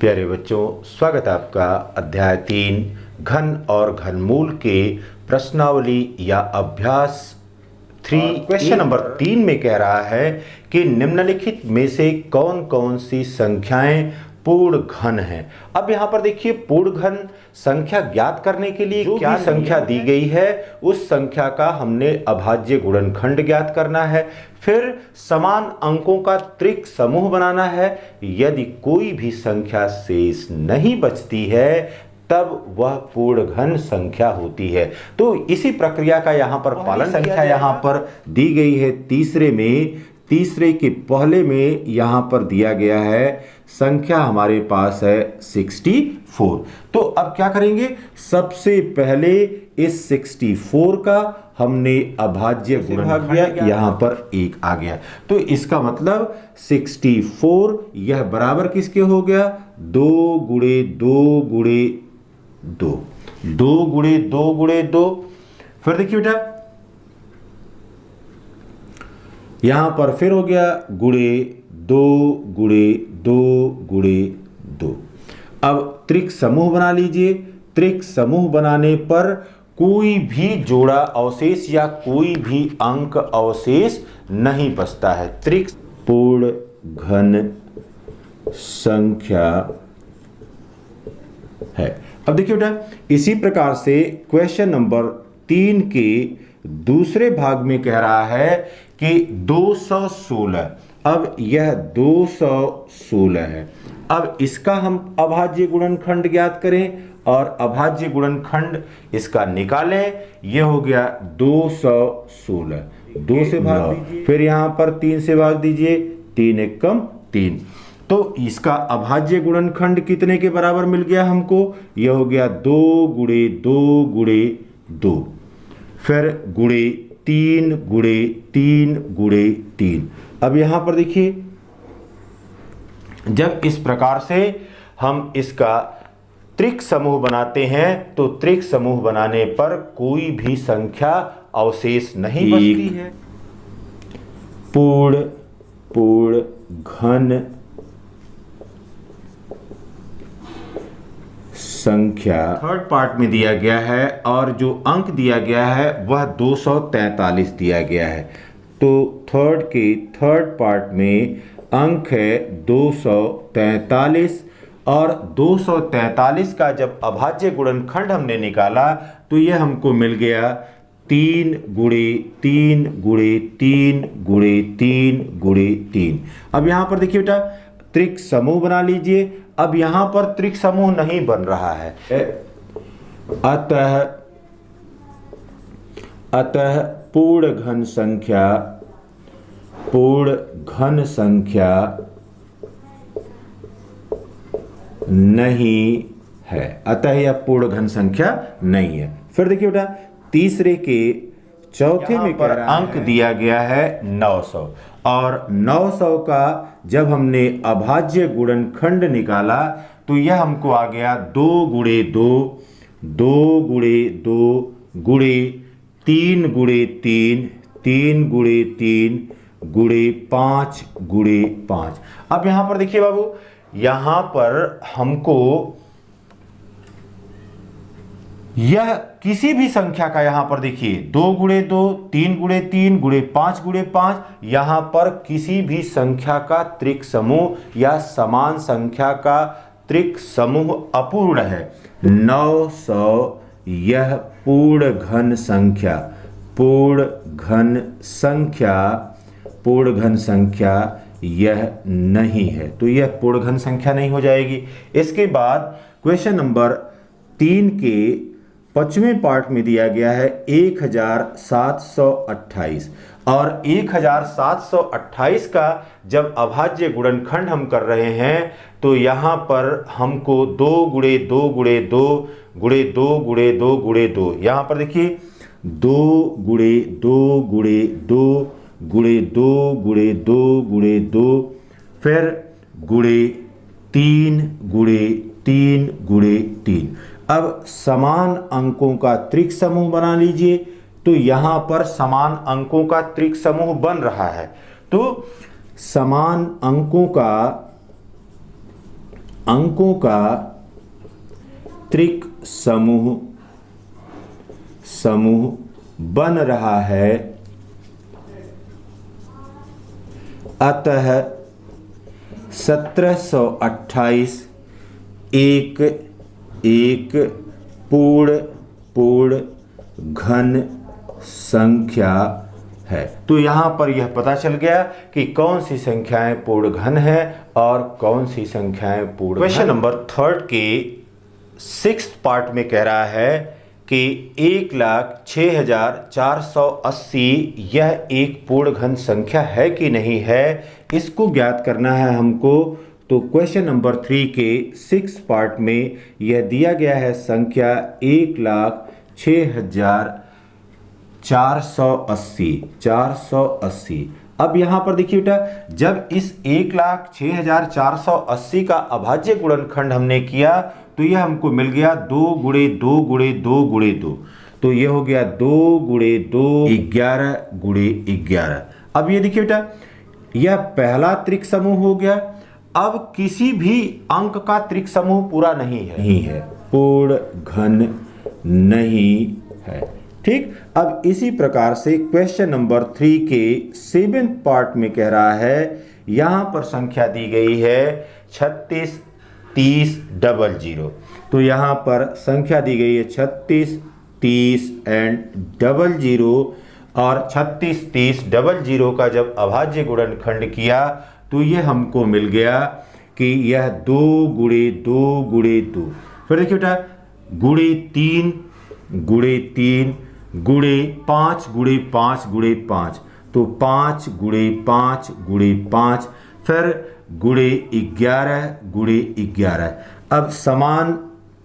प्यारे बच्चों, स्वागत है आपका अध्याय 3 घन और घनमूल के प्रश्नावली या अभ्यास 3। क्वेश्चन नंबर 3 में कह रहा है कि निम्नलिखित में से कौन कौन सी संख्याएं पूर्ण घन है। अब यहाँ पर देखिए, पूर्ण घन संख्या ज्ञात करने के लिए क्या संख्या दी गई है उस संख्या का हमने अभाज्य गुणनखंड ज्ञात करना है। फिर समान अंकों का त्रिक समूह बनाना है। यदि कोई भी संख्या शेष नहीं बचती है तब वह पूर्ण घन संख्या होती है। तो इसी प्रक्रिया का यहाँ पर पालन संख्या यहाँ पर दी गई है। तीसरे के पहले में यहाँ पर दिया गया है संख्या हमारे पास है 64। तो अब क्या करेंगे, सबसे पहले इस 64 का हमने अभाज्य गुणनखंड दिया, यहाँ पर 1 आ गया। तो इसका मतलब 64 यह बराबर किसके हो गया, 2 गुणे 2 गुणे 2, 2 गुणे 2 गुणे 2। फिर देखिए बेटा, यहां पर फिर हो गया गुणे 2 गुणे 2 गुणे 2। अब त्रिक समूह बना लीजिए। त्रिक समूह बनाने पर कोई भी जोड़ा अवशेष या कोई भी अंक अवशेष नहीं बचता है। त्रिक पूर्ण घन संख्या है। अब देखिए बेटा, इसी प्रकार से क्वेश्चन नंबर 3 के दूसरे भाग में कह रहा है कि 216। अब यह 216 है। अब इसका हम अभाज्य गुणनखंड ज्ञात करें और अभाज्य गुणनखंड इसका निकालें। यह हो गया 216, 2 से भाग दीजिए, फिर यहां पर 3 से भाग दीजिए, 3 एकम 3। तो इसका अभाज्य गुणनखंड कितने के बराबर मिल गया हमको, यह हो गया 2 गुणे 2 गुणे 2, फिर गुणे 3 गुणे 3 गुणे 3। अब यहां पर देखिए, जब इस प्रकार से हम इसका त्रिक समूह बनाते हैं तो त्रिक समूह बनाने पर कोई भी संख्या अवशेष नहीं बचती है। पूर्ण घन संख्या थर्ड पार्ट में दिया गया है और जो अंक दिया गया है वह 243 दिया गया है। तो थर्ड पार्ट में अंक है 243 और 243 का जब अभाज्य गुणनखंड हमने निकाला तो यह हमको मिल गया 3 गुणे 3 गुणे 3 गुणे 3 गुणे 3। अब यहां पर देखिए बेटा, त्रिक समूह बना लीजिए। अब यहां पर त्रिक समूह नहीं बन रहा है, अतः पूर्ण घन संख्या नहीं है। अतः यह पूर्ण घन संख्या नहीं है। फिर देखिए बेटा, तीसरे के चौथे में पर अंक दिया गया है 900 और 900 का जब हमने अभाज्य गुणनखंड निकाला तो यह हमको आ गया 2 गुणे 2, 2 गुणे 2 गुणे 3 गुणे 3, 3 गुणे 3 गुणे 5 गुणे 5। अब यहां पर देखिए बाबू, यहां पर हमको यह किसी भी संख्या का, यहां पर देखिए 2 गुणे 2, 3 गुणे 3 गुणे 5 गुणे 5, यहां पर किसी भी संख्या का त्रिक समूह या समान संख्या का त्रिक समूह अपूर्ण है। 900 यह पूर्ण घन संख्या यह नहीं है। तो यह पूर्ण घन संख्या नहीं हो जाएगी। इसके बाद क्वेश्चन नंबर 3 के 5वें पार्ट में दिया गया है 1728 और 1728 का जब अभाज्य गुणनखंड हम कर रहे हैं तो यहां पर हमको 2 गुणे 2 गुणे 2 गुणे 2 गुणे 2 गुणे 2, यहां पर देखिए 2 गुणे 2 गुणे 2 गुणे 2 गुणे 2 गुणे 2, फिर गुणे 3 गुणे 3 गुणे 3। अब समान अंकों का त्रिक समूह बना लीजिए। तो यहां पर समान अंकों का त्रिक समूह बन रहा है। तो समान अंकों का अंकों का त्रिक समूह बन रहा है, अतः 1728 एक पूर्ण घन संख्या है। तो यहां पर यह पता चल गया कि कौन सी संख्याएं पूर्ण घन है और कौन सी संख्याएं पूर्ण। क्वेश्चन नंबर 3 के 6th पार्ट में कह रहा है कि 1,06,480 यह एक पूर्ण घन संख्या है कि नहीं है, इसको ज्ञात करना है हमको। तो क्वेश्चन नंबर 3 के 6th पार्ट में यह दिया गया है संख्या 1,06,480। अब यहां पर देखिए बेटा, जब इस 1,06,480 का अभाज्य गुणनखंड हमने किया तो यह हमको मिल गया 2 गुणे 2 गुणे 2 गुणे 2। तो यह हो गया 2 गुणे 2 11 गुणे 11। अब ये देखिए बेटा, यह पहला त्रिक समूह हो गया। अब किसी भी अंक का त्रिक समूह पूरा नहीं है, पूर्ण घन नहीं है। ठीक, अब इसी प्रकार से क्वेश्चन नंबर 3 के 7th पार्ट में कह रहा है, यहां पर संख्या दी गई है 36 30 00। तो यहां पर संख्या दी गई है 36 30 एंड 00, और 36 30 00 का जब अभाज्य गुणनखंड किया तो ये हमको मिल गया कि यह 2 गुणे 2 गुणे 2। फिर देखिए बेटा, गुणे 3 गुणे 3 गुणे 5 गुणे 5 गुणे 5। तो 5 गुणे 5 गुणे 5, फिर गुणे 11 गुणे 11। अब समान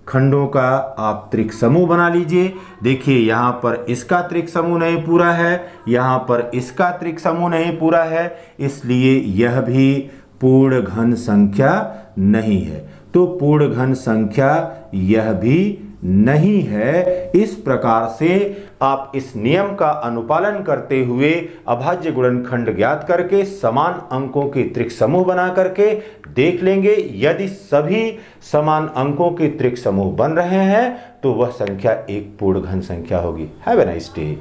खंडों का आप त्रिक समूह बना लीजिए। देखिए यहां पर इसका त्रिक समूह नहीं पूरा है, यहां पर इसका त्रिक समूह नहीं पूरा है, इसलिए यह भी पूर्ण घन संख्या नहीं है। तो पूर्ण घन संख्या यह भी नहीं है। इस प्रकार से आप इस नियम का अनुपालन करते हुए अभाज्य गुणनखंड ज्ञात करके समान अंकों के त्रिक समूह बना करके देख लेंगे। यदि सभी समान अंकों के त्रिक समूह बन रहे हैं तो वह संख्या एक पूर्ण घन संख्या होगी। Have a nice day.